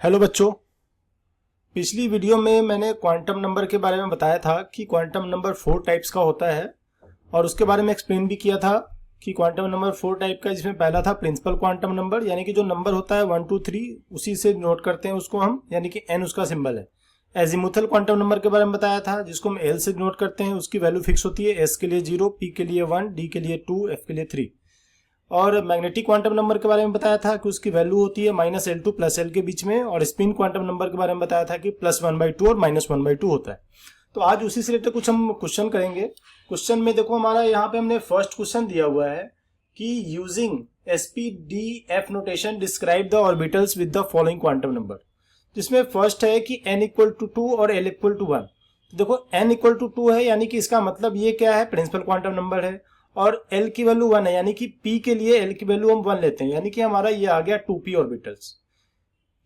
Hello बच्चों, पिछली video में मैंने क्वांटम नंबर के बारे में बताया था कि क्वांटम नंबर 4 टाइप्स का होता है और उसके बारे में एक्सप्लेन भी किया था कि क्वांटम नंबर 4 टाइप का, जिसमें पहला था प्रिंसिपल क्वांटम नंबर, यानी कि जो नंबर होता है 1 2 3 उसी से नोट करते हैं उसको हम, यानी कि n उसका सिंबल है। एजीमुथल क्वांटम नंबर के बारे में बताया था जिसको हम l से नोट करते हैं, उसकी वैल्यू फिक्स होती है, s के लिए 0, p के लिए 1, d के लिए 2, f के लिए 3। और मैग्नेटिक क्वांटम नंबर के बारे में बताया था कि उसकी वैल्यू होती है -L2 प्लस L के बीच में, और स्पिन क्वांटम नंबर के बारे में बताया था कि +1/2 और -1/2 होता है। तो आज उसी से रिलेटेड कुछ हम क्वेश्चन करेंगे। क्वेश्चन में देखो, हमारा यहाँ पे हमने फर्स्ट क्वेश्चन दिया हुआ है कि using SPDF notation describe the orbitals with the following quantum number, जिसमें फर्स्ट है कि n=2 और l=1। तो देखो n=2 है, यानी कि इसका मतलब ये क्या है, प्रिंसिपल क्वांटम नंबर है, और L की वैल्यू 1 है, यानी कि P के लिए L की वैल्यू हम 1 लेते हैं, यानी कि हमारा ये आ गया 2p ऑर्बिटल्स।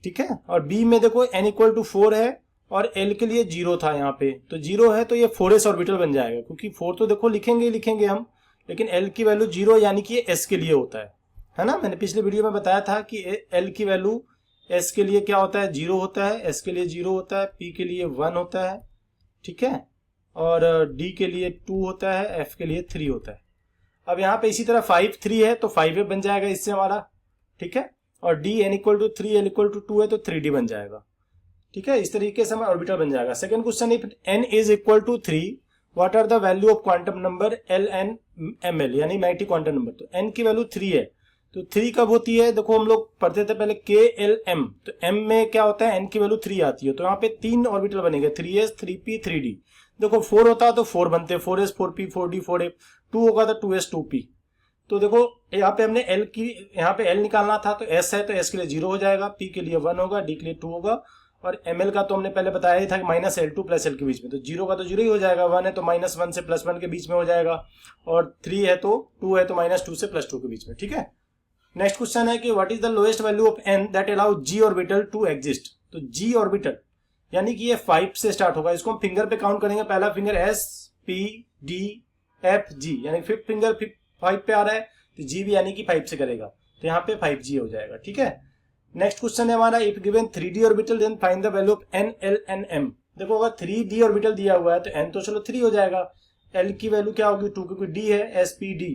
ठीक है। और B में देखो n=4 है और L के लिए 0 था, यहाँ पे तो 0 है, तो ये 4s ऑर्बिटल बन जाएगा, क्योंकि 4 तो देखो लिखेंगे ही लिखेंगे हम, लेकिन L की वैल्यू 0 यानी कि ये S के लिए होता है ना। मैंने पिछले वीडियो में बताया था कि L की वैल्यू S के लिए क्या होता है, 0 होता है, S के लिए 0 होता है, P के लिए 1 होता है, ठीक है, और D के लिए 2 होता है, F के लिए 3 होता है। अब यहाँ पे इसी तरह 5 3 है तो 5 बन जाएगा इससे हमारा, ठीक है, और d n=3 l=2 है तो 3d बन जाएगा, ठीक है। इस तरीके से हमारा ऑर्बिटल बन जाएगा। Second question, if n=3 what are the value of quantum number Ln यानी मैग्नेटिक क्वांटम नंबर। तो n की वैल्यू 3 है, तो 3 कब होती है, देखो हम लोग पढ़ते थे पहले KLM, तो m में क्या होता है, n की वैल्यू 3 आती है, तो यहाँ पे 3 ऑर्बिटल बनेंगे, 3s 3p 3d। देखो 4 होता है तो 4 बनते हैं, 4s 4p 4d 4f, 2 होगा तो 2s 2p। तो देखो यहाँ पे हमने L की, यहाँ पे L निकालना था, तो S है तो S के लिए 0 हो जाएगा, P के लिए 1 होगा, D के लिए 2 होगा, और ML का तो हमने पहले बताया ही था कि -L2 प्लस L के बीच में, तो 0 का तो 0 ही हो जाएगा, 1 है तो -1 से +1 के बीच में हो जाएगा, और 3 है तो 2 है तो -2 से +2 के बीच में, ठीक है। नेक्स्ट क्वेश्चन है कि what is the lowest value of n that allow g orbital to exist. तो g ऑर्बिटल यानी कि ये 5 से स्टार्ट होगा, इसको हम फिंगर पे काउंट करेंगे, पहला finger S P D F G, यानी फिफ्थ फिंगर 5 पे आ रहा है, तो G भी यानी कि 5 से करेगा, तो यहाँ पे 5G हो जाएगा, ठीक है। नेक्स्ट क्वेश्चन है हमारा, if given 3D orbital then find the value of n l n m। देखो अगर 3D ऑर्बिटल दिया हुआ है तो n तो चलो 3 हो जाएगा, l की वैल्यू क्या होगी 2, क्योंकि d है S P D,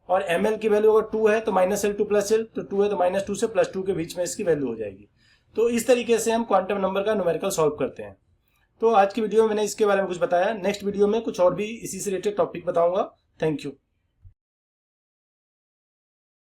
और ml की वैल्यू अगर 2 है तो -L2 प्लस L, तो 2 है तो -2 से +2 के बीच में इसकी वैल्यू हो जाएगी। तो इस तरीके से हम क्वांटम नंबर का न्यूमेरिकल सॉल्व करते हैं। तो आज की वीडियो में मैंने इसके बारे में कुछ बताया, नेक्स्ट वीडियो में कुछ और भी इसी से रिलेटेड टॉपिक बताऊंगा। Thank you.